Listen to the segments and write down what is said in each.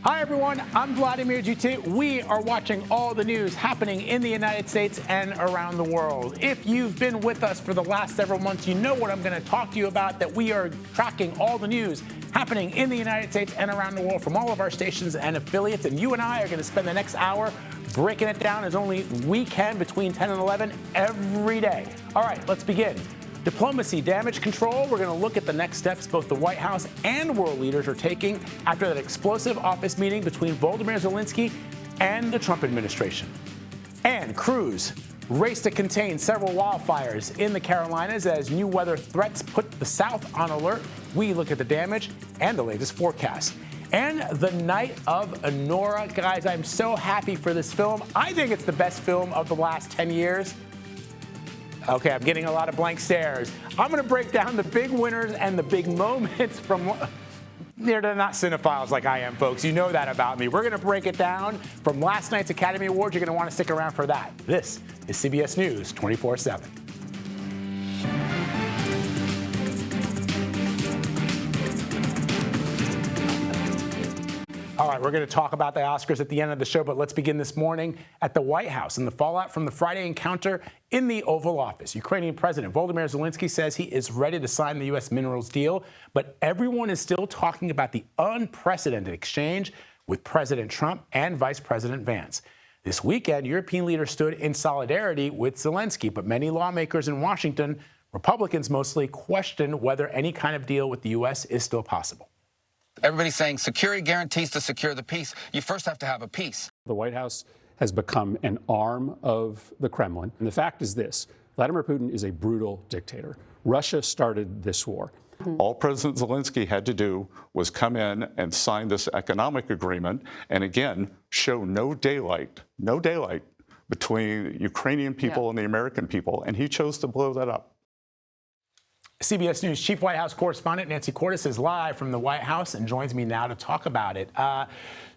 Hi, everyone. I'm Vladimir Jutit. We are watching all the news happening in the United States and around the world. If you've been with us for the last several months, you know what I'm going to talk to you about, that we are tracking all the news happening in the United States and around the world from all of our stations and affiliates. And you and I are going to spend the next hour breaking it down as only we can between 10 and 11 every day. All right, let's begin. Diplomacy, damage control. We're going to look at the next steps both the White House and world leaders are taking after that explosive office meeting between Volodymyr Zelensky and the Trump administration. And crews race to contain several wildfires in the Carolinas as new weather threats put the South on alert. We look at the damage and the latest forecast. And The Night of Honora. Guys, I'm so happy for this film. I think it's the best film of the last 10 years. Okay, I'm getting a lot of blank stares. I'm going to break down the big winners and the big moments from... They're not cinephiles like I am, folks. You know that about me. We're going to break it down from last night's Academy Awards. You're going to want to stick around for that. This is CBS News 24/7. All right, we're going to talk about the Oscars at the end of the show, but let's begin this morning at the White House and the fallout from the Friday encounter in the Oval Office. Ukrainian President Volodymyr Zelensky says he is ready to sign the U.S. minerals deal, but everyone is still talking about the unprecedented exchange with President Trump and Vice President Vance. This weekend, European leaders stood in solidarity with Zelensky, but many lawmakers in Washington, Republicans mostly, question whether any kind of deal with the U.S. is still possible. Everybody's saying security guarantees to secure the peace. You first have to have a peace. The White House has become an arm of the Kremlin. And the fact is this: Vladimir Putin is a brutal dictator. Russia started this war. All President Zelensky had to do was come in and sign this economic agreement and, again, show no daylight between Ukrainian people and the American people. And he chose to blow that up. CBS News Chief White House correspondent Nancy Cordes is live from the White House and joins me now to talk about it.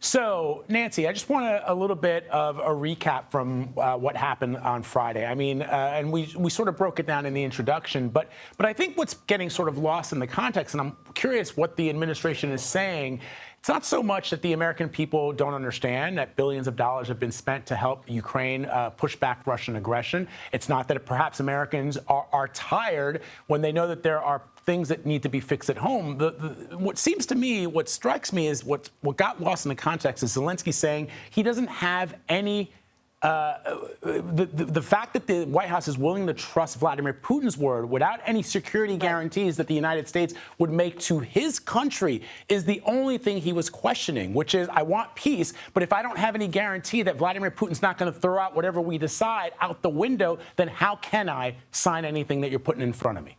So, Nancy, I just want a little bit of a recap from what happened on Friday. I mean, and we sort of broke it down in the introduction, but I think what's getting sort of lost in the context, and I'm curious what the administration is saying, it's not so much that the American people don't understand that billions of dollars have been spent to help Ukraine push back Russian aggression. It's not that perhaps Americans are tired when they know that there are things that need to be fixed at home. What seems to me, what strikes me is what got lost in the context is Zelensky saying he doesn't have any the fact that the White House is willing to trust Vladimir Putin's word without any security guarantees that the United States would make to his country is the only thing he was questioning, which is, I want peace, but if I don't have any guarantee that Vladimir Putin's not going to throw out whatever we decide out the window, then how can I sign anything that you're putting in front of me?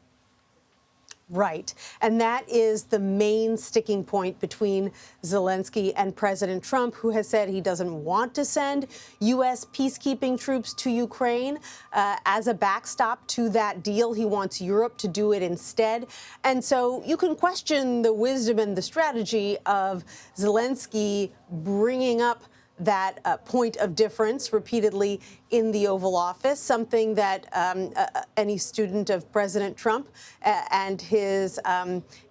Right. And that is the main sticking point between Zelensky and President Trump, who has said he doesn't want to send U.S. peacekeeping troops to Ukraine as a backstop to that deal. He wants Europe to do it instead. And so you can question the wisdom and the strategy of Zelensky bringing up that point of difference repeatedly in the Oval Office, something that any student of President Trump and his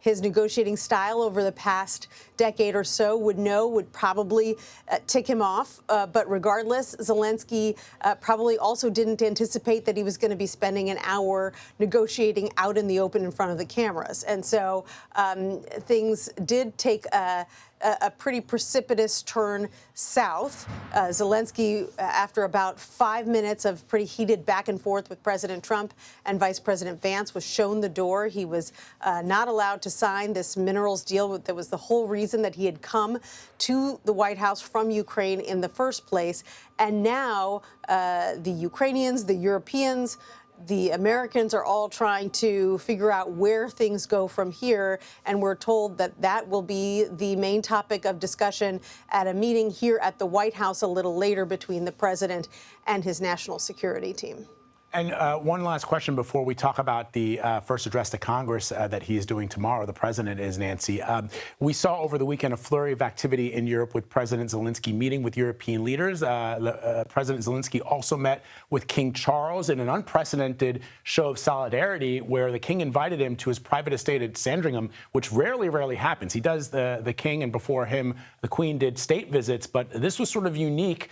negotiating style over the past decade or so would probably tick him off. But regardless, Zelensky probably also didn't anticipate that he was going to be spending an hour negotiating out in the open in front of the cameras. And so things did take a pretty precipitous turn south. Zelensky, after about 5 minutes of pretty heated back and forth with President Trump and Vice President Vance, was shown the door. He was not allowed to sign this minerals deal. That was the whole reason that he had come to the White House from Ukraine in the first place. And now the Ukrainians, the Europeans, the Americans are all trying to figure out where things go from here, and we're told that that will be the main topic of discussion at a meeting here at the White House a little later between the president and his national security team. And one last question before we talk about the first address to Congress that he is doing tomorrow. The president is, Nancy. We saw over the weekend a flurry of activity in Europe with President Zelensky meeting with European leaders. President Zelensky also met with King Charles in an unprecedented show of solidarity where the king invited him to his private estate at Sandringham, which rarely happens. He does the king, and before him, the queen did state visits. But this was sort of unique,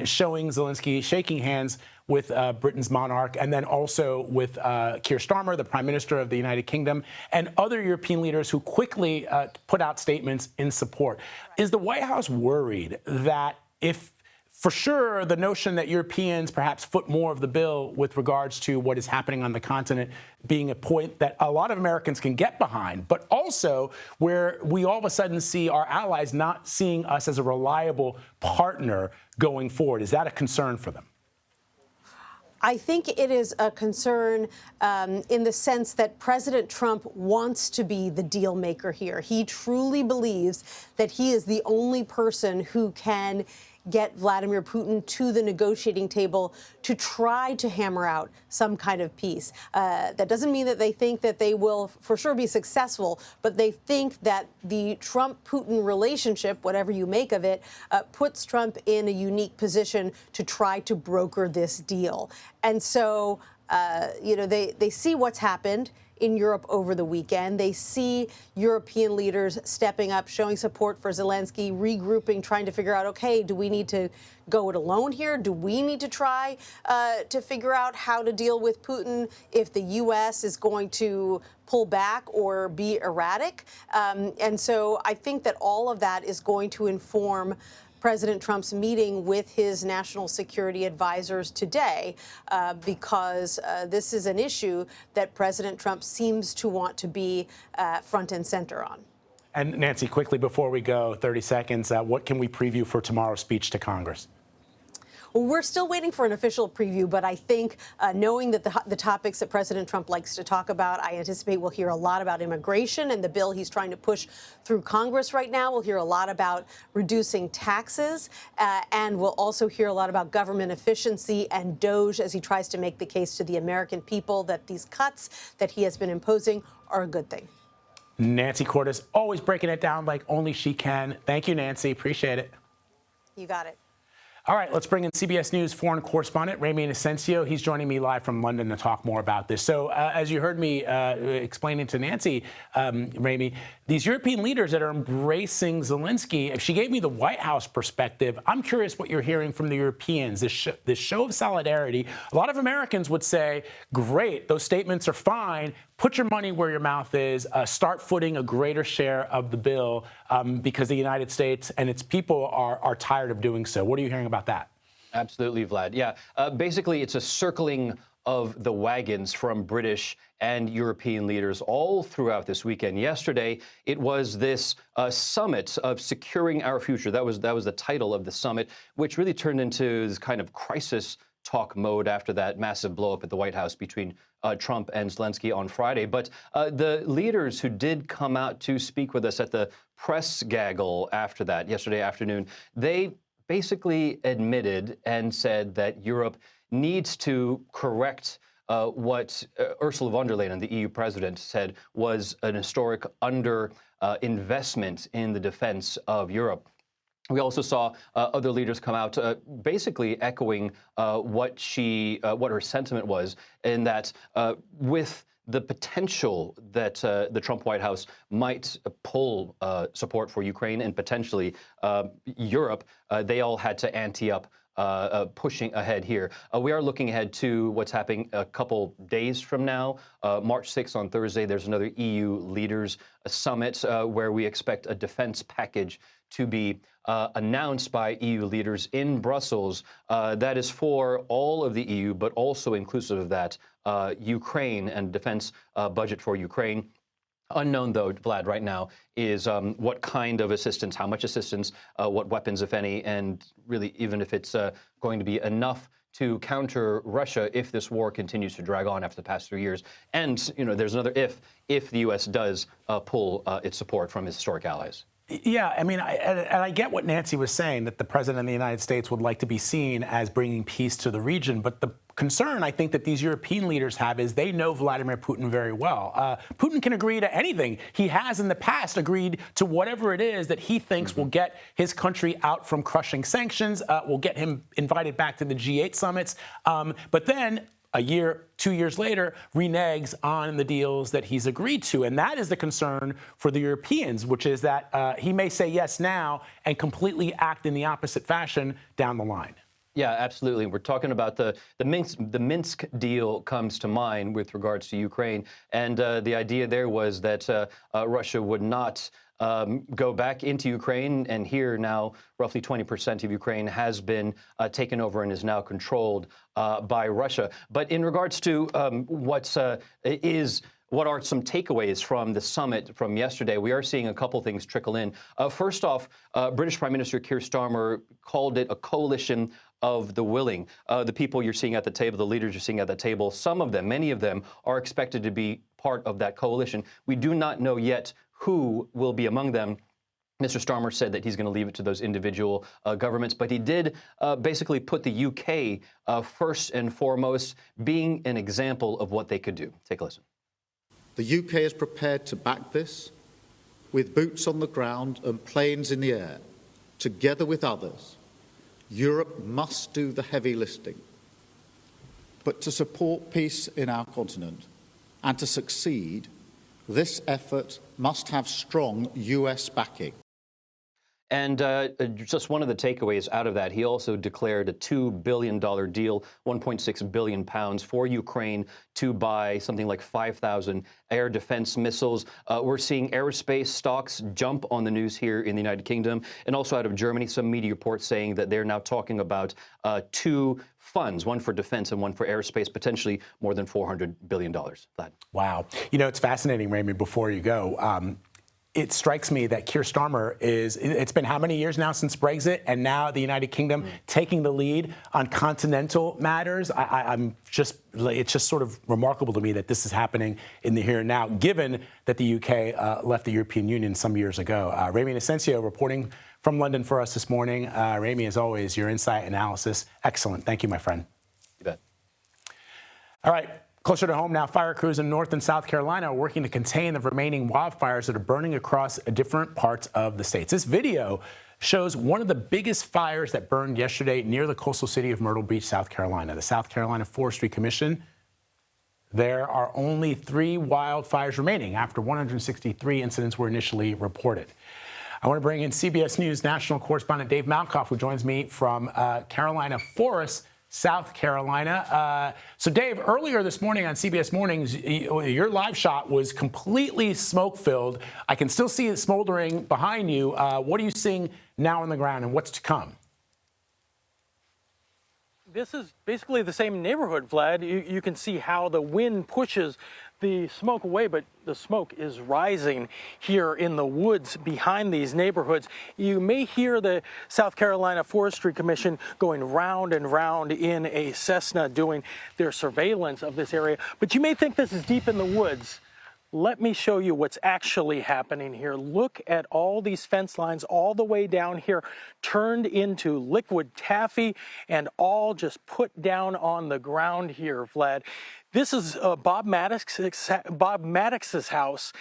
showing Zelensky shaking hands with Britain's monarch, and then also with Keir Starmer, the Prime Minister of the United Kingdom, and other European leaders who quickly put out statements in support. Is the White House worried that if, for sure, the notion that Europeans perhaps foot more of the bill with regards to what is happening on the continent being a point that a lot of Americans can get behind, but also where we all of a sudden see our allies not seeing us as a reliable partner going forward? Is that a concern for them? I think it is a concern in the sense that President Trump wants to be the deal maker here. He truly believes that he is the only person who can get Vladimir Putin to the negotiating table to try to hammer out some kind of peace. That doesn't mean that they think that they will for sure be successful, but they think that the Trump-Putin relationship, whatever you make of it, puts Trump in a unique position to try to broker this deal. And so, they see what's happened in Europe over the weekend. They see European leaders stepping up, showing support for Zelensky, regrouping, trying to figure out, okay, do we need to go it alone here? Do we need to try to figure out how to deal with Putin if the U.S. is going to pull back or be erratic? And so I think that all of that is going to inform President Trump's meeting with his national security advisors today, because this is an issue that President Trump seems to want to be front and center on. And Nancy, quickly before we go, 30 seconds, what can we preview for tomorrow's speech to Congress? Well, we're still waiting for an official preview, but I think knowing that the topics that President Trump likes to talk about, I anticipate we'll hear a lot about immigration and the bill he's trying to push through Congress right now. We'll hear a lot about reducing taxes, and we'll also hear a lot about government efficiency and DOGE as he tries to make the case to the American people that these cuts that he has been imposing are a good thing. Nancy Cordes, always breaking it down like only she can. Thank you, Nancy. Appreciate it. You got it. All right, let's bring in CBS News foreign correspondent Ramy Inocencio. He's joining me live from London to talk more about this. So as you heard me explaining to Nancy, Ramy, these European leaders that are embracing Zelensky, if she gave me the White House perspective, I'm curious what you're hearing from the Europeans. This show of solidarity, a lot of Americans would say, great, those statements are fine. Put your money where your mouth is. Start footing a greater share of the bill because the United States and its people are tired of doing so. What are you hearing about that? Absolutely, Vlad. Yeah, basically, it's a circling of the wagons from British and European leaders all throughout this weekend. Yesterday, it was this summit of securing our future. That was the title of the summit, which really turned into this kind of crisis talk mode after that massive blow-up at the White House between Trump and Zelensky on Friday. But the leaders who did come out to speak with us at the press gaggle after that, yesterday afternoon, they basically admitted and said that Europe needs to correct what Ursula von der Leyen, the EU president, said was an historic investment in the defense of Europe. We also saw other leaders come out basically echoing what her sentiment was, in that with the potential that the Trump White House might pull support for Ukraine and potentially Europe, they all had to ante up pushing ahead here. We are looking ahead to what's happening a couple days from now. March 6th on Thursday, there's another EU leaders summit where we expect a defense package to be announced by EU leaders in Brussels. That is for all of the EU, but also inclusive of that, Ukraine and defense budget for Ukraine. Unknown, though, Vlad, right now, is what kind of assistance, how much assistance, what weapons, if any, and really even if it's going to be enough to counter Russia if this war continues to drag on after the past 3 years. And, there's another if the U.S. does pull its support from its historic allies. Yeah, I mean, I get what Nancy was saying, that the president of the United States would like to be seen as bringing peace to the region. But the concern I think that these European leaders have is they know Vladimir Putin very well. Putin can agree to anything. He has in the past agreed to whatever it is that he thinks will get his country out from crushing sanctions, will get him invited back to the G8 summits. But then a year, 2 years later, reneges on the deals that he's agreed to. And that is the concern for the Europeans, which is that he may say yes now and completely act in the opposite fashion down the line. Yeah, absolutely. We're talking about the Minsk deal comes to mind with regards to Ukraine. And the idea there was that Russia would not go back into Ukraine. And here now, roughly 20% of Ukraine has been taken over and is now controlled by Russia. But in regards to what are some takeaways from the summit from yesterday? We are seeing a couple things trickle in. First off, British Prime Minister Keir Starmer called it a coalition of the willing. The people you're seeing at the table, the leaders you're seeing at the table, some of them, many of them, are expected to be part of that coalition. We do not know yet who will be among them. Mr. Starmer said that he's going to leave it to those individual governments, but he did basically put the UK first and foremost, being an example of what they could do. Take a listen. The UK is prepared to back this with boots on the ground and planes in the air. Together with others, Europe must do the heavy lifting. But to support peace in our continent and to succeed, this effort must have strong US backing. And just one of the takeaways out of that, he also declared a $2 billion deal, 1.6 billion pounds for Ukraine to buy something like 5,000 air defense missiles. We're seeing aerospace stocks jump on the news here in the United Kingdom, and also out of Germany, some media reports saying that they're now talking about two funds, one for defense and one for aerospace, potentially more than $400 billion. Vlad. Wow. You know, it's fascinating, Raymond, before you go. It strikes me that Keir Starmer it's been how many years now since Brexit, and now the United Kingdom taking the lead on continental matters. It's just sort of remarkable to me that this is happening in the here and now, given that the UK left the European Union some years ago. Ramy Inocencio reporting from London for us this morning. Ramy, as always, your insight analysis, excellent. Thank you, my friend. You bet. All right. Closer to home now, fire crews in North and South Carolina are working to contain the remaining wildfires that are burning across different parts of the states. This video shows one of the biggest fires that burned yesterday near the coastal city of Myrtle Beach, South Carolina. The South Carolina Forestry Commission, there are only 3 wildfires remaining after 163 incidents were initially reported. I want to bring in CBS News national correspondent Dave Malkoff, who joins me from Carolina Forest, South Carolina. So, Dave, earlier this morning on CBS Mornings, your live shot was completely smoke-filled. I can still see it smoldering behind you. What are you seeing now on the ground, and what's to come? This is basically the same neighborhood, Vlad. You can see how the wind pushes the smoke away, but the smoke is rising here in the woods behind these neighborhoods. You may hear the South Carolina Forestry Commission going round and round in a Cessna doing their surveillance of this area, but you may think this is deep in the woods. Let me show you what's actually happening here. Look at all these fence lines all the way down here turned into liquid taffy and all just put down on the ground here, Vlad. This is Bob Maddox's house,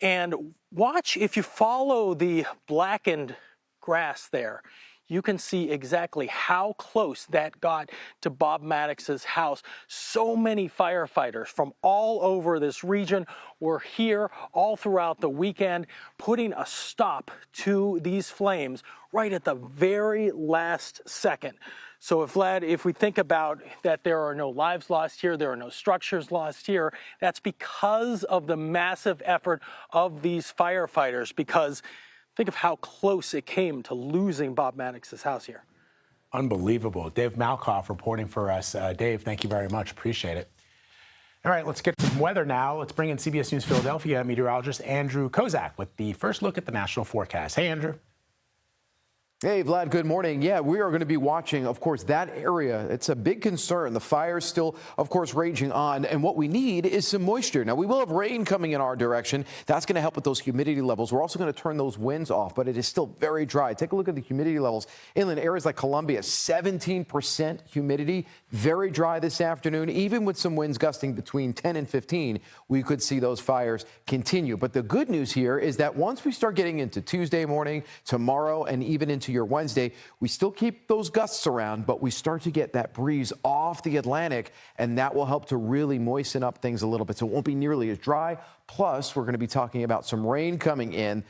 and watch, if you follow the blackened grass there, you can see exactly how close that got to Bob Maddox's house. So many firefighters from all over this region were here all throughout the weekend, putting a stop to these flames right at the very last second. So if we think about that there are no lives lost here, there are no structures lost here, that's because of the massive effort of these firefighters, because think of how close it came to losing Bob Maddox's house here. Unbelievable. Dave Malkoff reporting for us. Dave, thank you very much. Appreciate it. All right, let's get some weather now. Let's bring in CBS News Philadelphia meteorologist Andrew Kozak with the first look at the national forecast. Hey, Andrew. Hey, Vlad, good morning. Yeah, we are going to be watching, of course, that area. It's a big concern. The fire's still, of course, raging on. And what we need is some moisture. Now, we will have rain coming in our direction. That's going to help with those humidity levels. We're also going to turn those winds off, but it is still very dry. Take a look at the humidity levels. Inland areas like Columbia, 17% humidity. Very dry this afternoon. Even with some winds gusting between 10 and 15, we could see those fires continue. But the good news here is that once we start getting into Tuesday morning, tomorrow, and even into your Wednesday, we still keep those gusts around, but we start to get that breeze off the Atlantic, and that will help to really moisten up things a little bit, so it won't be nearly as dry. Plus, we're going to be talking about some rain coming in.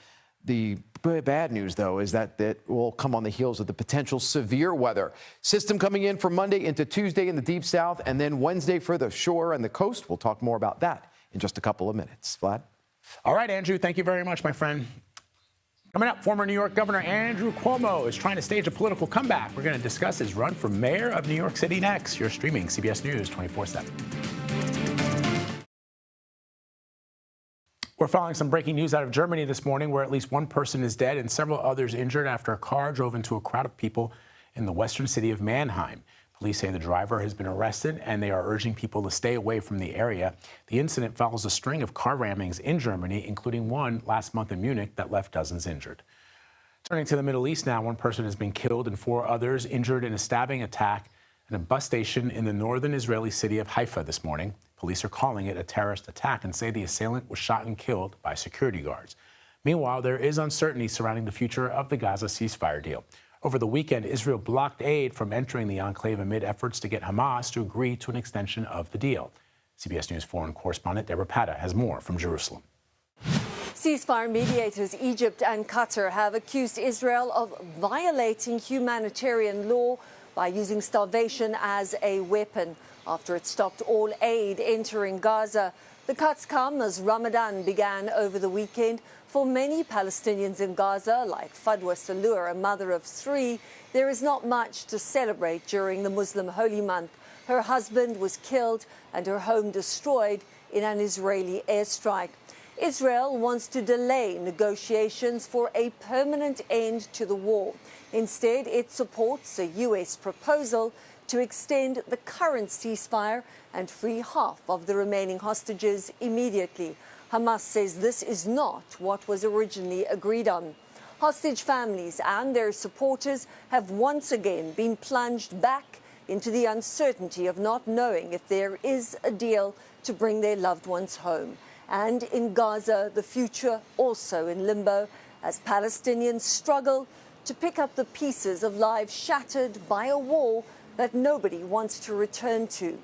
The bad news, though, is that it will come on the heels of the potential severe weather. System coming in from Monday into Tuesday in the deep south, and then Wednesday for the shore and the coast. We'll talk more about that in just a couple of minutes. Vlad? All right, Andrew, thank you very much, my friend. Coming up, former New York Governor Andrew Cuomo is trying to stage a political comeback. We're going to discuss his run for mayor of New York City next. You're streaming CBS News 24/7. We're following some breaking news out of Germany this morning, where at least one person is dead and several others injured after a car drove into a crowd of people in the western city of Mannheim. Police say the driver has been arrested, and they are urging people to stay away from the area. The incident follows a string of car rammings in Germany, including one last month in Munich that left dozens injured. Turning to the Middle East now, one person has been killed and 4 others injured in a stabbing attack at a bus station in the northern Israeli city of Haifa this morning. Police are calling it a terrorist attack and say the assailant was shot and killed by security guards. Meanwhile, there is uncertainty surrounding the future of the Gaza ceasefire deal. Over the weekend, Israel blocked aid from entering the enclave amid efforts to get Hamas to agree to an extension of the deal. CBS News foreign correspondent Deborah Patta has more from Jerusalem. Ceasefire mediators Egypt and Qatar have accused Israel of violating humanitarian law by using starvation as a weapon after it stopped all aid entering Gaza. The cuts come as Ramadan began over the weekend. For many Palestinians in Gaza, like Fadwa Salur, a mother of 3, there is not much to celebrate during the Muslim holy month. Her husband was killed and her home destroyed in an Israeli airstrike. Israel wants to delay negotiations for a permanent end to the war. Instead, it supports a U.S. proposal to extend the current ceasefire and free half of the remaining hostages immediately. Hamas says this is not what was originally agreed on. Hostage families and their supporters have once again been plunged back into the uncertainty of not knowing if there is a deal to bring their loved ones home. And in Gaza, the future also in limbo as Palestinians struggle to pick up the pieces of lives shattered by a war that nobody wants to return to.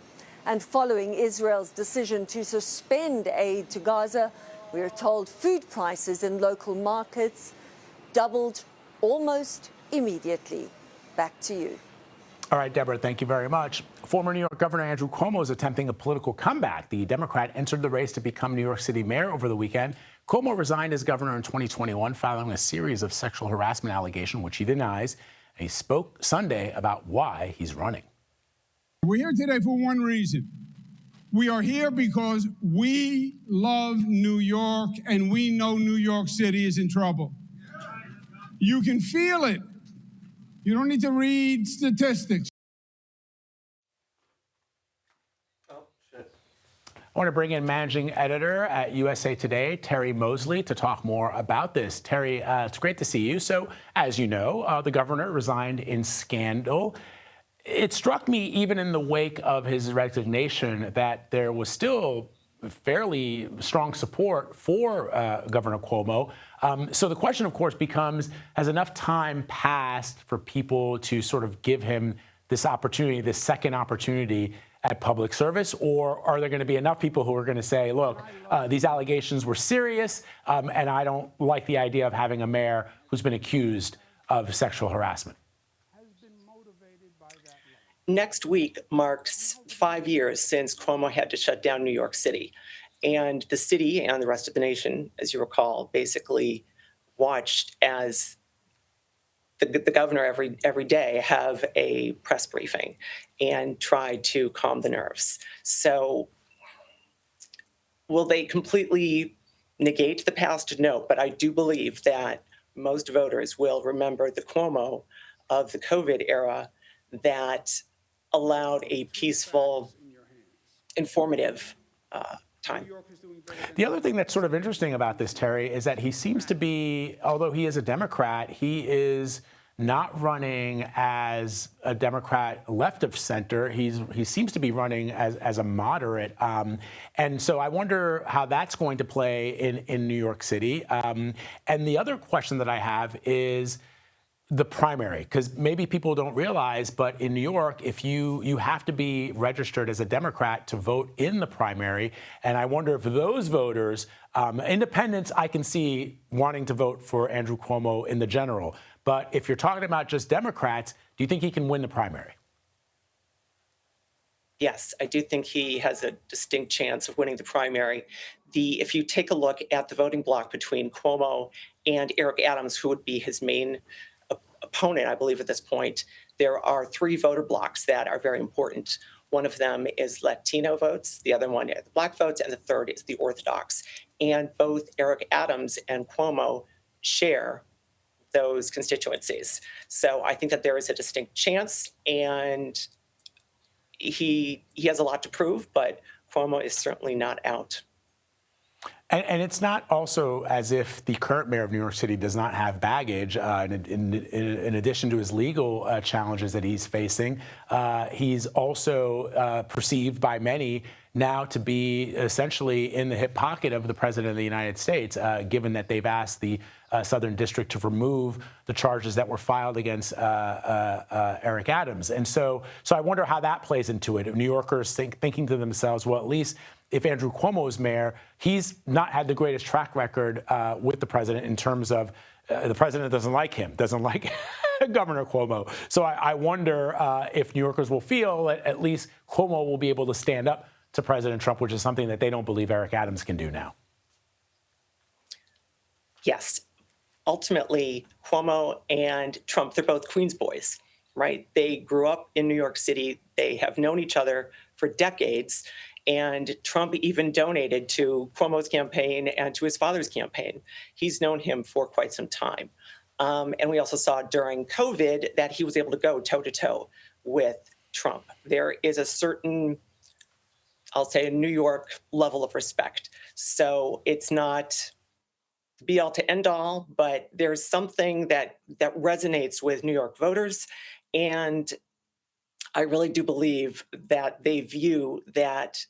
And following Israel's decision to suspend aid to Gaza, we are told food prices in local markets doubled almost immediately. Back to you. All right, Deborah, thank you very much. Former New York Governor Andrew Cuomo is attempting a political comeback. The Democrat entered the race to become New York City mayor over the weekend. Cuomo resigned as governor in 2021 following a series of sexual harassment allegations, which he denies. And he spoke Sunday about why he's running. We're here today for one reason. We are here because we love New York and we know New York City is in trouble. You can feel it. You don't need to read statistics. I want to bring in managing editor at USA Today, Terry Mosley, to talk more about this. Terry, it's great to see you. So, as you know, the governor resigned in scandal. It struck me, even in the wake of his resignation, that there was still fairly strong support for Governor Cuomo. So the question, of course, becomes, has enough time passed for people to sort of give him this opportunity, this second opportunity at public service? Or are there going to be enough people who are going to say, look, these allegations were serious, and I don't like the idea of having a mayor who's been accused of sexual harassment? Next week marks 5 years since Cuomo had to shut down New York City. And the city and the rest of the nation, as you recall, basically watched as the governor every day have a press briefing and try to calm the nerves. So will they completely negate the past? No, but I do believe that most voters will remember the Cuomo of the COVID era that allowed a peaceful, informative time. The other thing that's sort of interesting about this, Terry, is that he seems to be, although he is a Democrat, he is not running as a Democrat left of center. He seems to be running as a moderate. And so I wonder how that's going to play in New York City. And the other question that I have is the primary, because maybe people don't realize, but in New York, if you have to be registered as a Democrat to vote in the primary. And I wonder if those voters, independents, I can see wanting to vote for Andrew Cuomo in the general. But if you're talking about just Democrats, do you think he can win the primary? Yes, I do think he has a distinct chance of winning the primary. If you take a look at the voting bloc between Cuomo and Eric Adams, who would be his main opponent, I believe, at this point, there are three voter blocs that are very important. One of them is Latino votes, the other one are the Black votes, and the third is the Orthodox. And both Eric Adams and Cuomo share those constituencies. So I think that there is a distinct chance, and he has a lot to prove, but Cuomo is certainly not out. And it's not also as if the current mayor of New York City does not have baggage in addition to his legal challenges that he's facing. He's also perceived by many now to be essentially in the hip pocket of the president of the United States, given that they've asked the Southern District to remove the charges that were filed against Eric Adams. And so I wonder how that plays into it. New Yorkers thinking to themselves, well, at least if Andrew Cuomo is mayor, he's not had the greatest track record with the president in terms of the president doesn't like him, doesn't like Governor Cuomo. So I wonder if New Yorkers will feel that at least Cuomo will be able to stand up to President Trump, which is something that they don't believe Eric Adams can do now. Yes. Ultimately, Cuomo and Trump, they're both Queens boys, right? They grew up in New York City. They have known each other for decades. And Trump even donated to Cuomo's campaign and to his father's campaign. He's known him for quite some time. And we also saw during COVID that he was able to go toe-to-toe with Trump. There is a certain, I'll say, a New York level of respect. So it's not be all to end all, but there's something that resonates with New York voters. And I really do believe that they view that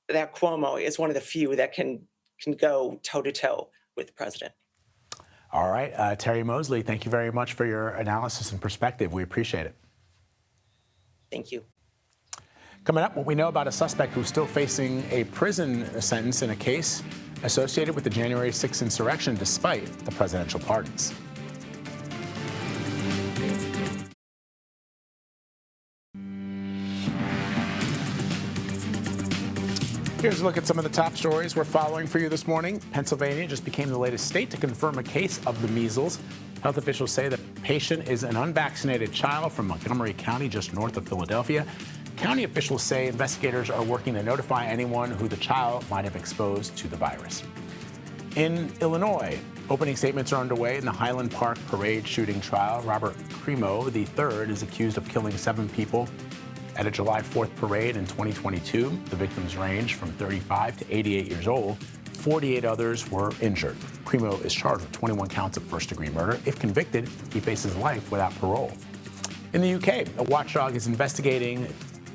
Cuomo is one of the few that can go toe-to-toe with the president. All right. Terry Mosley, thank you very much for your analysis and perspective. We appreciate it. Thank you. Coming up, what we know about a suspect who's still facing a prison sentence in a case associated with the January 6th insurrection despite the presidential pardons. Here's a look at some of the top stories we're following for you this morning. Pennsylvania just became the latest state to confirm a case of the measles. Health officials say the patient is an unvaccinated child from Montgomery County, just north of Philadelphia. County officials say investigators are working to notify anyone who the child might have exposed to the virus. In Illinois, opening statements are underway in the Highland Park parade shooting trial. Robert Crimo III is accused of killing 7 people at a July 4th parade in 2022. The victims range from 35 to 88 years old. 48 others were injured. Crimo is charged with 21 counts of first-degree murder. If convicted, he faces life without parole. In the UK, a watchdog is investigating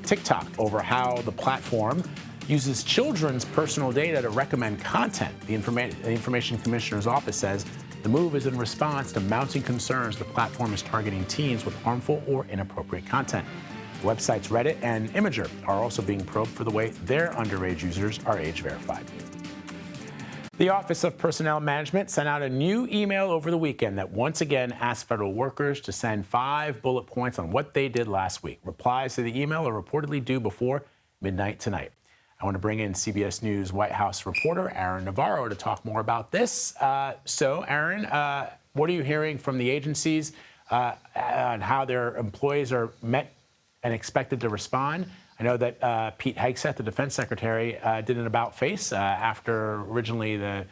TikTok over how the platform uses children's personal data to recommend content. The Information Commissioner's Office says the move is in response to mounting concerns the platform is targeting teens with harmful or inappropriate content. Websites Reddit and Imgur are also being probed for the way their underage users are age verified. The Office of Personnel Management sent out a new email over the weekend that once again asked federal workers to send 5 bullet points on what they did last week. Replies to the email are reportedly due before midnight tonight. I want to bring in CBS News White House reporter Aaron Navarro to talk more about this. So, Aaron, what are you hearing from the agencies on how their employees are met and expected to respond? I know that Pete Hegseth, the defense secretary, did an about-face after originally the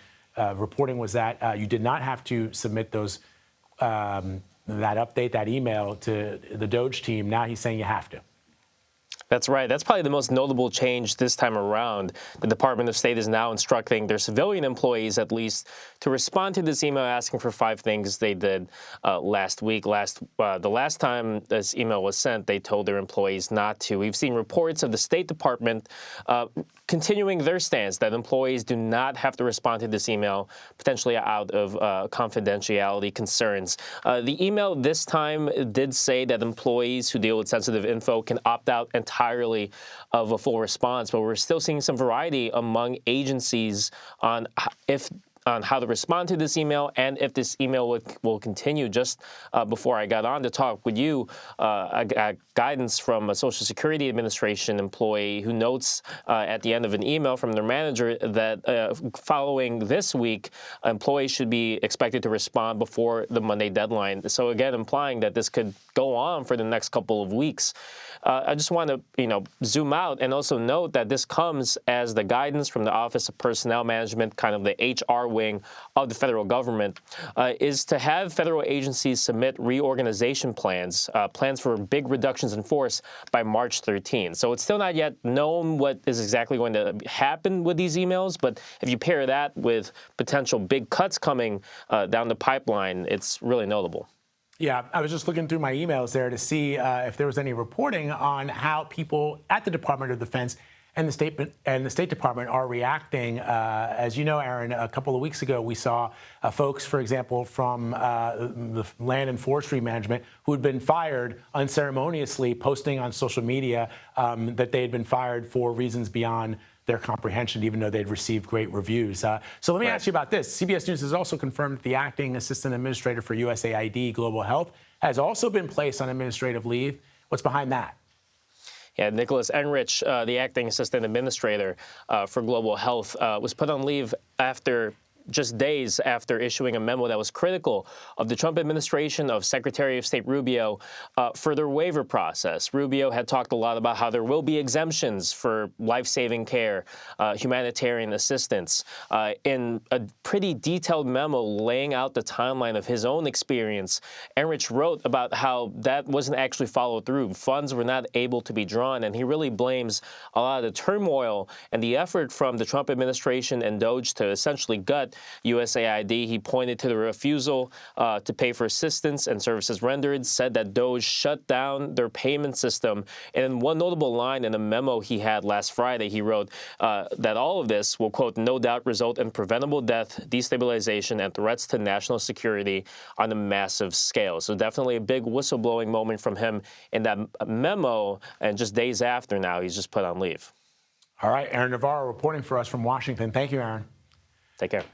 reporting was that you did not have to submit those that update, that email to the Doge team. Now he's saying you have to. That's right. That's probably the most notable change this time around. The Department of State is now instructing their civilian employees, at least, to respond to this email asking for 5 things they did last week. The last time this email was sent, they told their employees not to. We've seen reports of the State Department continuing their stance that employees do not have to respond to this email, potentially out of confidentiality concerns. The email this time did say that employees who deal with sensitive info can opt out entirely of a full response, but we're still seeing some variety among agencies on how to respond to this email and if this email will continue. Just before I got on to talk with you, I got guidance from a Social Security Administration employee who notes at the end of an email from their manager that following this week, employees should be expected to respond before the Monday deadline. So again, implying that this could go on for the next couple of weeks. I just want to, zoom out and also note that this comes as the guidance from the Office of Personnel Management, kind of the HR wing of the federal government, is to have federal agencies submit reorganization plans, plans for big reductions in force by March 13. So it's still not yet known what is exactly going to happen with these emails, but if you pair that with potential big cuts coming down the pipeline, it's really notable. Yeah, I was just looking through my emails there to see if there was any reporting on how people at the Department of Defense and the State Department are reacting. As you know, Aaron, a couple of weeks ago, we saw folks, for example, from the Land and Forestry Management who had been fired unceremoniously, posting on social media that they had been fired for reasons beyond their comprehension, even though they'd received great reviews. So let me ask you about this. CBS News has also confirmed that the acting assistant administrator for USAID Global Health has also been placed on administrative leave. What's behind that? Yeah, Nicholas Enrich, the acting assistant administrator for Global Health, was put on leave after just days after issuing a memo that was critical of the Trump administration, of Secretary of State Rubio, for their waiver process. Rubio had talked a lot about how there will be exemptions for life-saving care, humanitarian assistance. In a pretty detailed memo laying out the timeline of his own experience, Enrich wrote about how that wasn't actually followed through. Funds were not able to be drawn, and he really blames a lot of the turmoil and the effort from the Trump administration and Doge to essentially gut USAID. He pointed to the refusal to pay for assistance and services rendered, said that Doge shut down their payment system. And in one notable line in a memo he had last Friday, he wrote that all of this will, quote, no doubt result in preventable death, destabilization, and threats to national security on a massive scale. So definitely a big whistleblowing moment from him in that memo, and just days after now, he's just put on leave. All right, Aaron Navarro reporting for us from Washington. Thank you, Aaron. Take care.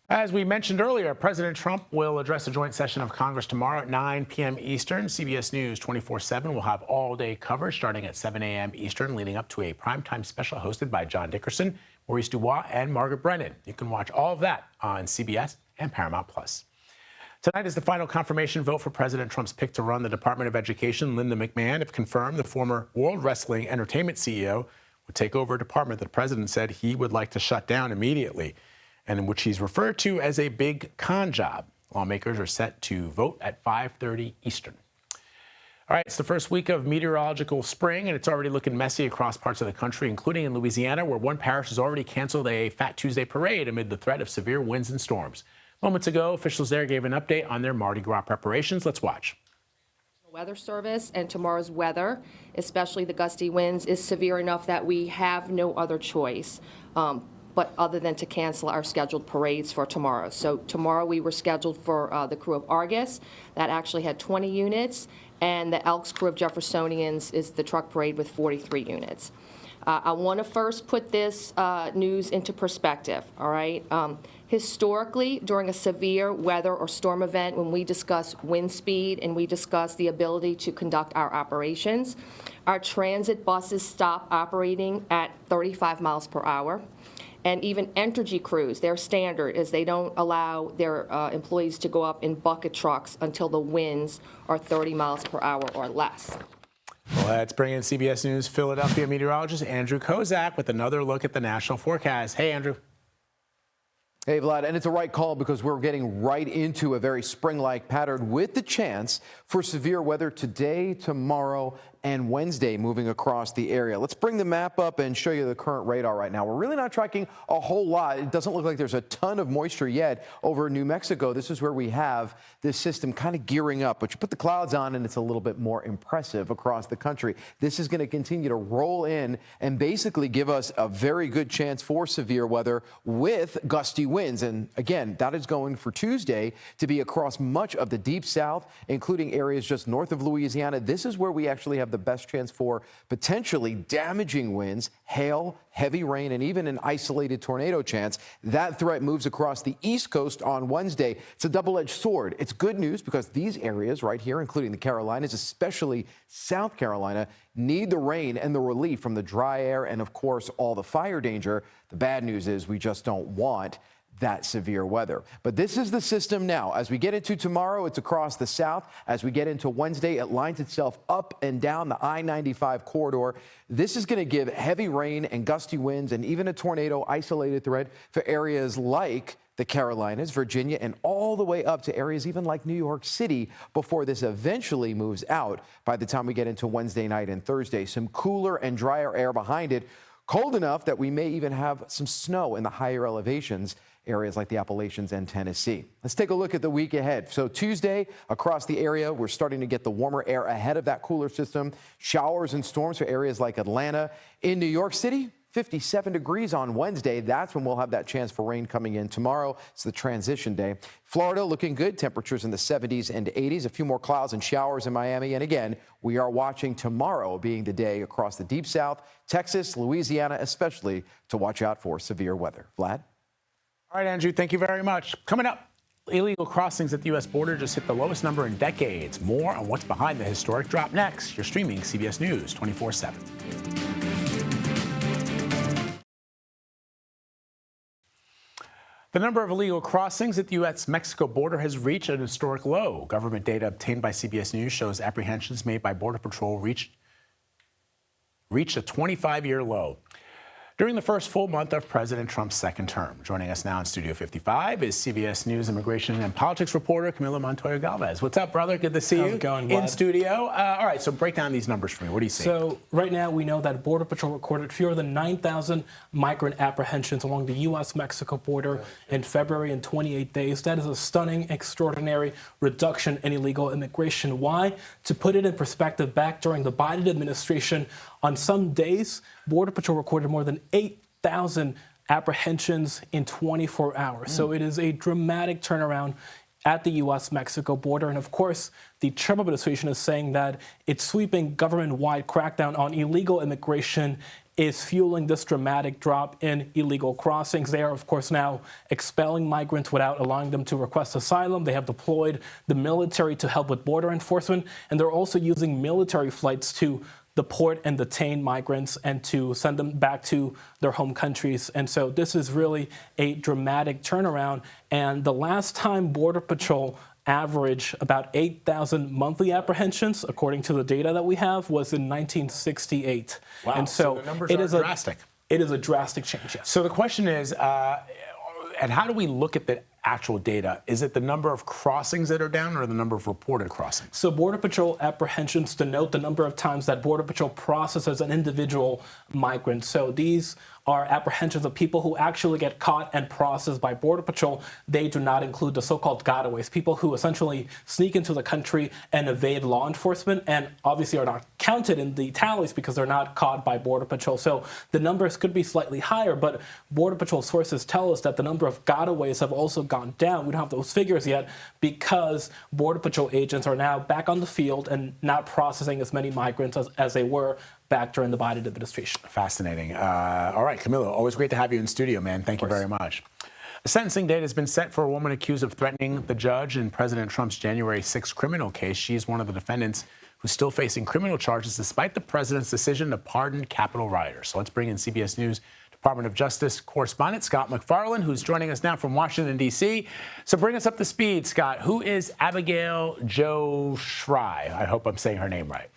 As we mentioned earlier, President Trump will address a joint session of Congress tomorrow at 9 p.m. Eastern. CBS News 24/7 will have all-day coverage starting at 7 a.m. Eastern, leading up to a primetime special hosted by John Dickerson, Maurice Dubois, and Margaret Brennan. You can watch all of that on CBS and Paramount+. Tonight is the final confirmation vote for President Trump's pick to run the Department of Education. Linda McMahon, if confirmed, the former World Wrestling Entertainment CEO, would take over a department that the president said he would like to shut down immediately, and in which he's referred to as a big con job. Lawmakers are set to vote at 5:30 Eastern. All right, it's the first week of meteorological spring, and it's already looking messy across parts of the country, including in Louisiana, where one parish has already canceled a Fat Tuesday parade amid the threat of severe winds and storms. Moments ago, officials there gave an update on their Mardi Gras preparations. Let's watch. Weather Service and tomorrow's weather, especially the gusty winds, is severe enough that we have no other choice but other than to cancel our scheduled parades for tomorrow. So tomorrow we were scheduled for the crew of Argus that actually had 20 units, and the Elks crew of Jeffersonians is the truck parade with 43 units. I want to first put this news into perspective, all right? Historically, during a severe weather or storm event, when we discuss wind speed and we discuss the ability to conduct our operations, our transit buses stop operating at 35 miles per hour. And even Entergy crews, their standard is they don't allow their employees to go up in bucket trucks until the winds are 30 miles per hour or less. Well, let's bring in CBS News Philadelphia meteorologist Andrew Kozak with another look at the national forecast. Hey, Andrew. Hey, Vlad, and it's a right call because we're getting right into a very spring-like pattern with the chance for severe weather today, tomorrow, and Wednesday moving across the area. Let's bring the map up and show you the current radar right now. We're really not tracking a whole lot. It doesn't look like there's a ton of moisture yet over New Mexico. This is where we have this system kind of gearing up, but you put the clouds on and it's a little bit more impressive across the country. This is going to continue to roll in and basically give us a very good chance for severe weather with gusty winds. And again, that is going for Tuesday to be across much of the deep south, including areas just north of Louisiana. This is where we actually have the best chance for potentially damaging winds, hail, heavy rain, and even an isolated tornado chance. That threat moves across the East Coast on Wednesday. It's a double-edged sword. It's good news because these areas right here, including the Carolinas, especially South Carolina, need the rain and the relief from the dry air and, of course, all the fire danger. The bad news is we just don't want that severe weather. But this is the system now. As we get into tomorrow, it's across the south. As we get into Wednesday, it lines itself up and down the I-95 corridor. This is going to give heavy rain and gusty winds and even a tornado isolated threat for areas like the Carolinas, Virginia, and all the way up to areas even like New York City before this eventually moves out by the time we get into Wednesday night and Thursday. Some cooler and drier air behind it, cold enough that we may even have some snow in the higher elevations, areas like the Appalachians and Tennessee. Let's take a look at the week ahead. So Tuesday, across the area, we're starting to get the warmer air ahead of that cooler system. Showers and storms for areas like Atlanta. In New York City, 57 degrees on Wednesday. That's when we'll have that chance for rain coming in tomorrow. It's the transition day. Florida looking good. Temperatures in the 70s and 80s. A few more clouds and showers in Miami. And again, we are watching tomorrow being the day across the deep south, Texas, Louisiana, especially to watch out for severe weather. Vlad? All right, Andrew, thank you very much. Coming up, illegal crossings at the U.S. border just hit the lowest number in decades. More on what's behind the historic drop next. You're streaming CBS News 24/7. The number of illegal crossings at the U.S.-Mexico border has reached an historic low. Government data obtained by CBS News shows apprehensions made by Border Patrol reached a 25-year low during the first full month of President Trump's second term. Joining us now in Studio 55 is CBS News immigration and politics reporter Camilo Montoya Galvez. What's up, brother? Good to see you. How's it going, in Vlad? Studio. All right, so break down these numbers for me. What do you see? So right now we know that Border Patrol recorded fewer than 9,000 migrant apprehensions along the U.S.-Mexico border in February in 28 days. That is a stunning, extraordinary reduction in illegal immigration. Why? To put it in perspective, back during the Biden administration, on some days, Border Patrol recorded more than 8,000 apprehensions in 24 hours. So it is a dramatic turnaround at the U.S.-Mexico border. And of course, the Trump administration is saying that its sweeping government-wide crackdown on illegal immigration is fueling this dramatic drop in illegal crossings. They are, of course, now expelling migrants without allowing them to request asylum. They have deployed the military to help with border enforcement, and they're also using military flights to deport and detain migrants and to send them back to their home countries. And so this is really a dramatic turnaround. And the last time Border Patrol averaged about 8,000 monthly apprehensions, according to the data that we have, was in 1968. Wow, and so the numbers it are is drastic. It is a drastic change, yes. So the question is, and how do we look at the actual data? Is it the number of crossings that are down or the number of reported crossings? So Border Patrol apprehensions denote the number of times that Border Patrol processes an individual migrant. So these are apprehensions of people who actually get caught and processed by Border Patrol. They do not include the so-called gotaways, people who essentially sneak into the country and evade law enforcement and obviously are not counted in the tallies because they're not caught by Border Patrol. So the numbers could be slightly higher, but Border Patrol sources tell us that the number of gotaways have also gone down. We don't have those figures yet because Border Patrol agents are now back on the field and not processing as many migrants as they were back during the Biden administration. Fascinating. All right, Camilo, always great to have you in studio, man. Thank you very much. A sentencing date has been set for a woman accused of threatening the judge in President Trump's January 6th criminal case. She's one of the defendants who's still facing criminal charges despite the president's decision to pardon Capitol rioters. So let's bring in CBS News Department of Justice correspondent Scott McFarland, who's joining us now from Washington, D.C. So bring us up to speed, Scott. Who is Abigail Jo Shry? I hope I'm saying her name right.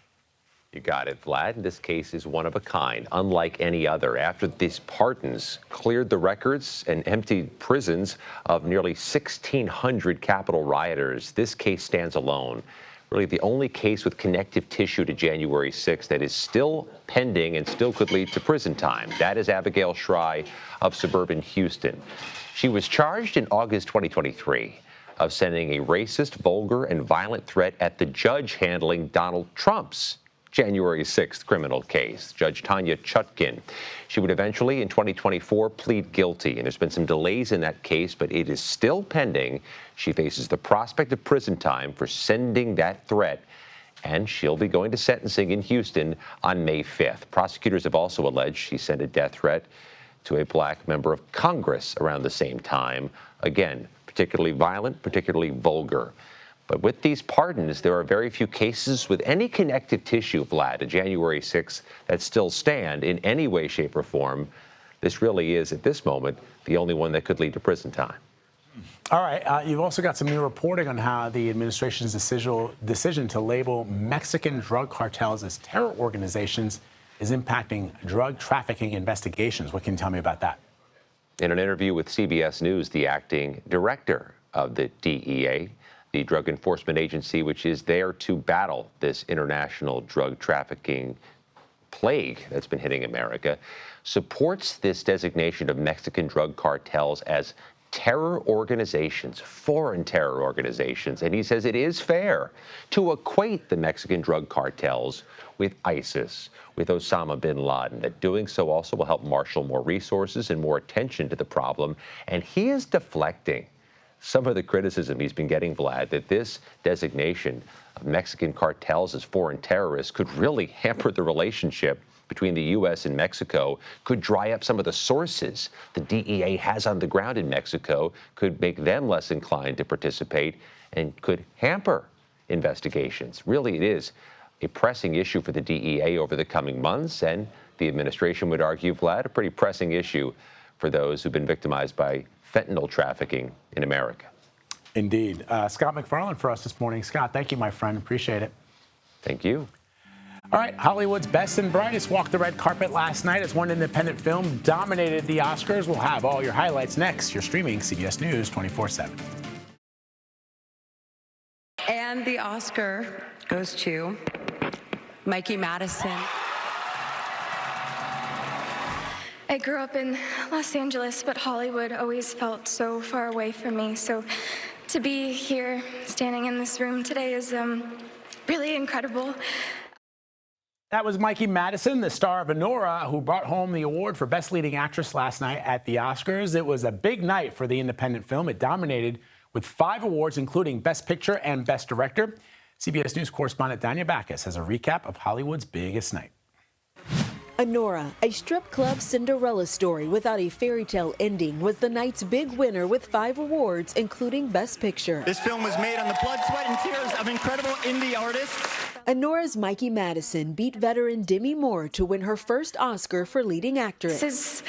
You got it, Vlad. This case is one of a kind, unlike any other. After these pardons cleared the records and emptied prisons of nearly 1,600 Capitol rioters, this case stands alone. Really the only case with connective tissue to January 6th that is still pending and still could lead to prison time. That is Abigail Schrei of suburban Houston. She was charged in August 2023 of sending a racist, vulgar, and violent threat at the judge handling Donald Trump's January 6th criminal case, Judge Tanya Chutkin. She would eventually, in 2024, plead guilty, and there's been some delays in that case, but it is still pending. She faces the prospect of prison time for sending that threat, and she'll be going to sentencing in Houston on May 5th. Prosecutors have also alleged she sent a death threat to a black member of Congress around the same time. Again, particularly violent, particularly vulgar. But with these pardons, there are very few cases with any connective tissue, Vlad, to January 6th that still stand in any way, shape, or form. This really is, at this moment, the only one that could lead to prison time. All right. You've also got some new reporting on how the administration's decision to label Mexican drug cartels as terror organizations is impacting drug trafficking investigations. What can you tell me about that? In an interview with CBS News, the acting director of the DEA, the Drug Enforcement Agency, which is there to battle this international drug trafficking plague that's been hitting America, supports this designation of Mexican drug cartels as terror organizations, foreign terror organizations. And he says it is fair to equate the Mexican drug cartels with ISIS, with Osama bin Laden, that doing so also will help marshal more resources and more attention to the problem. And he is deflecting some of the criticism he's been getting, Vlad, that this designation of Mexican cartels as foreign terrorists could really hamper the relationship between the U.S. and Mexico, could dry up some of the sources the DEA has on the ground in Mexico, could make them less inclined to participate, and could hamper investigations. Really, it is a pressing issue for the DEA over the coming months, and the administration would argue, Vlad, a pretty pressing issue for those who've been victimized by fentanyl trafficking in America. Indeed. Scott McFarland for us this morning. Scott, thank you, my friend. Appreciate it. Thank you. All right, Hollywood's best and brightest walked the red carpet last night as one independent film dominated the Oscars. We'll have all your highlights next. You're streaming CBS News 24/7. And the Oscar goes to Mikey Madison. I grew up in Los Angeles, but Hollywood always felt so far away from me. So to be here, standing in this room today is really incredible. That was Mikey Madison, the star of Anora, who brought home the award for Best Leading Actress last night at the Oscars. It was a big night for the independent film. It dominated with 5 awards, including Best Picture and Best Director. CBS News correspondent Danya Backus has a recap of Hollywood's biggest night. Anora, a strip club Cinderella story without a fairy tale ending, was the night's big winner with 5 awards, including Best Picture. This film was made on the blood, sweat, and tears of incredible indie artists. Anora's Mikey Madison beat veteran Demi Moore to win her first Oscar for leading actress. This is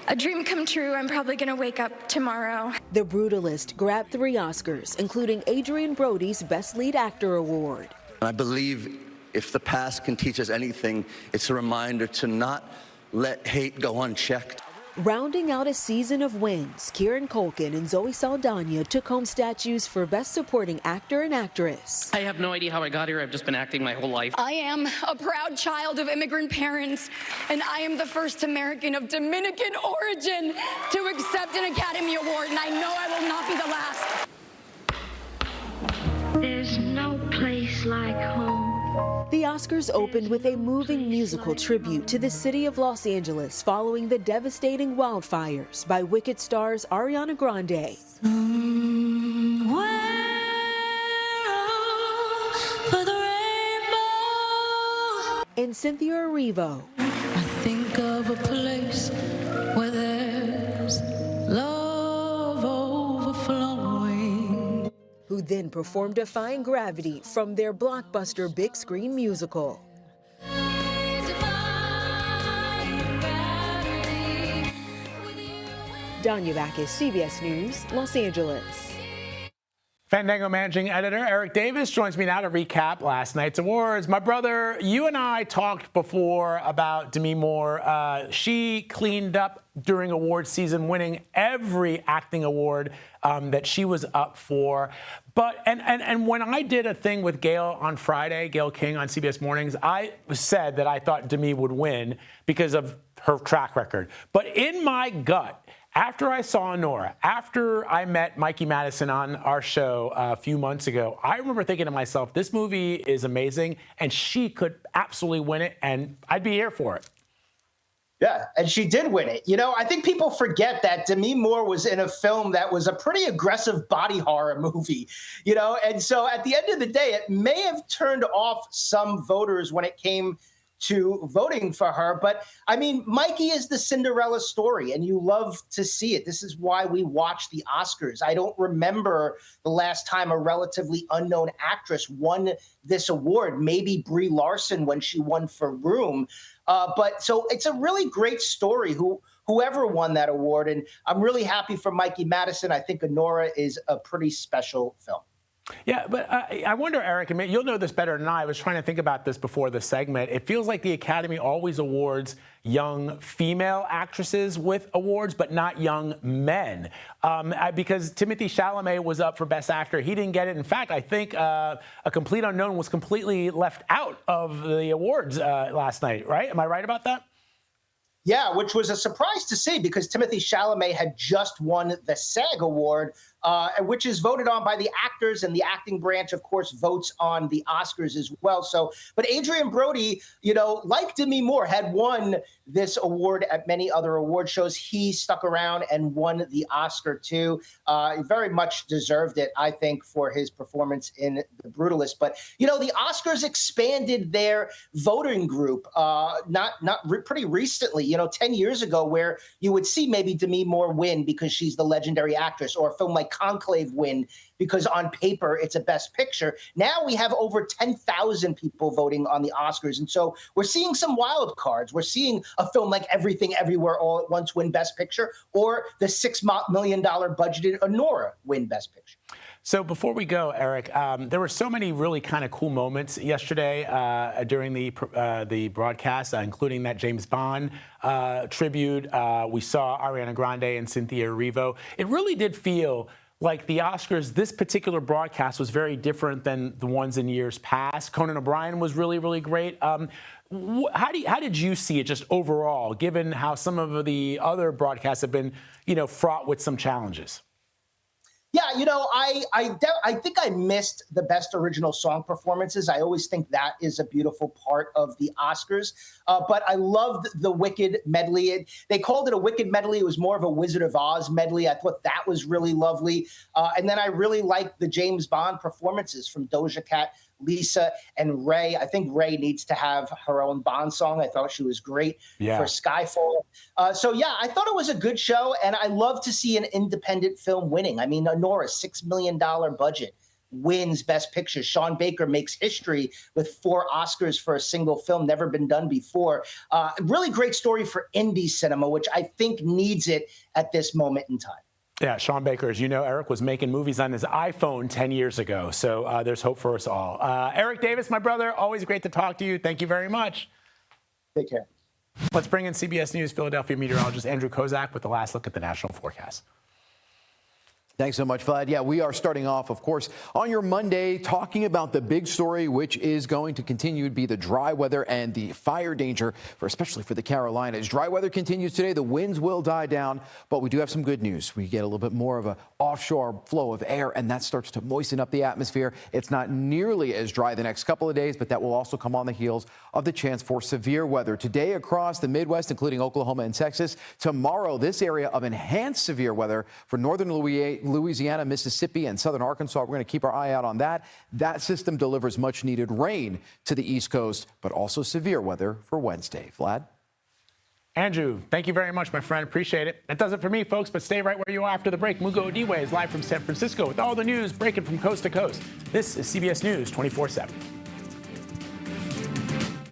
a dream come true. I'm probably going to wake up tomorrow. The Brutalist grabbed 3 Oscars, including Adrian Brody's Best Lead Actor award. I believe if the past can teach us anything, it's a reminder to not let hate go unchecked. Rounding out a season of wins, Kieran Culkin and Zoe Saldana took home statues for Best Supporting Actor and Actress. I have no idea how I got here. I've just been acting my whole life. I am a proud child of immigrant parents, and I am the first American of Dominican origin to accept an Academy Award, and I know I will not be the last. There's no place like home. The Oscars opened with a moving musical tribute to the city of Los Angeles following the devastating wildfires by Wicked stars Ariana Grande and Cynthia Erivo. I think of a place where there's love overflowing, who then performed Defying Gravity from their blockbuster big screen musical. Danya Backus, CBS News, Los Angeles. Fandango managing editor Eric Davis joins me now to recap last night's awards. My brother, you and I talked before about Demi Moore. She cleaned up during awards season, winning every acting award that she was up for. But and when I did a thing with Gail on Friday, Gail King on CBS Mornings, I said that I thought Demi would win because of her track record. But in my gut, after I saw Nora, after I met Mikey Madison on our show a few months ago, I remember thinking to myself, this movie is amazing, and she could absolutely win it, and I'd be here for it. Yeah, and she did win it. You know, I think people forget that Demi Moore was in a film that was a pretty aggressive body horror movie, you know, and so at the end of the day, it may have turned off some voters when it came to voting for her. But I mean, Mikey is the Cinderella story, and you love to see it. This is why we watch the Oscars. I don't remember the last time a relatively unknown actress won this award, maybe Brie Larson when she won for Room. But so it's a really great story, whoever won that award. And I'm really happy for Mikey Madison. I think Nora is a pretty special film. Yeah, but I wonder, Eric, I mean, you'll know this better than I was trying to think about this before the segment. It feels like the Academy always awards young female actresses with awards, but not young men. Because Timothée Chalamet was up for Best Actor. He didn't get it. In fact, I think A Complete Unknown was completely left out of the awards last night, right? Am I right about that? Yeah, which was a surprise to see because Timothée Chalamet had just won the SAG Award, which is voted on by the actors, and the acting branch, of course, votes on the Oscars as well. So, but Adrian Brody, you know, like Demi Moore, had won this award at many other award shows. He stuck around and won the Oscar too. He very much deserved it, I think, for his performance in The Brutalist. But you know, the Oscars expanded their voting group pretty recently. You know, 10 years ago, where you would see maybe Demi Moore win because she's the legendary actress, or a film like Conclave win because on paper it's a Best Picture. Now we have over 10,000 people voting on the Oscars. And so we're seeing some wild cards. We're seeing a film like Everything Everywhere All at Once win Best Picture, or the $6 million budgeted Nora win Best Picture. So before we go, Eric, there were so many really kind of cool moments yesterday during the broadcast, including that James Bond tribute. We saw Ariana Grande and Cynthia Erivo. It really did feel like the Oscars, this particular broadcast was very different than the ones in years past. Conan O'Brien was really, really great. How did you see it just overall, given how some of the other broadcasts have been, you know, fraught with some challenges? Yeah, you know, I think I missed the Best Original Song performances. I always think that is a beautiful part of the Oscars. But I loved the Wicked medley. They called it a Wicked medley. It was more of a Wizard of Oz medley. I thought that was really lovely. And then I really liked the James Bond performances from Doja Cat, Lisa, and Ray. I think Ray needs to have her own Bond song. I thought she was great for Skyfall. So, yeah, I thought it was a good show, and I love to see an independent film winning. I mean, Nora's $6 million budget wins Best Picture. Sean Baker makes history with 4 Oscars for a single film, never been done before. Really great story for indie cinema, which I think needs it at this moment in time. Yeah, Sean Baker, as you know, Eric, was making movies on his iPhone 10 years ago. So there's hope for us all. Eric Davis, my brother, always great to talk to you. Thank you very much. Take care. Let's bring in CBS News Philadelphia meteorologist Andrew Kozak with the last look at the national forecast. Thanks so much, Vlad. Yeah, we are starting off, of course, on your Monday talking about the big story, which is going to continue to be the dry weather and the fire danger, especially for the Carolinas. Dry weather continues today. The winds will die down, but we do have some good news. We get a little bit more of an offshore flow of air, and that starts to moisten up the atmosphere. It's not nearly as dry the next couple of days, but that will also come on the heels of the chance for severe weather. Today across the Midwest, including Oklahoma and Texas. Tomorrow, this area of enhanced severe weather for northern Louisiana, Mississippi, and southern Arkansas. We're going to keep our eye out on that. That system delivers much needed rain to the East Coast, but also severe weather for Wednesday. Vlad? Andrew, thank you very much, my friend. Appreciate it. That does it for me, folks, but stay right where you are after the break. Mugo Odiwe is live from San Francisco with all the news breaking from coast to coast. This is CBS News 24/7.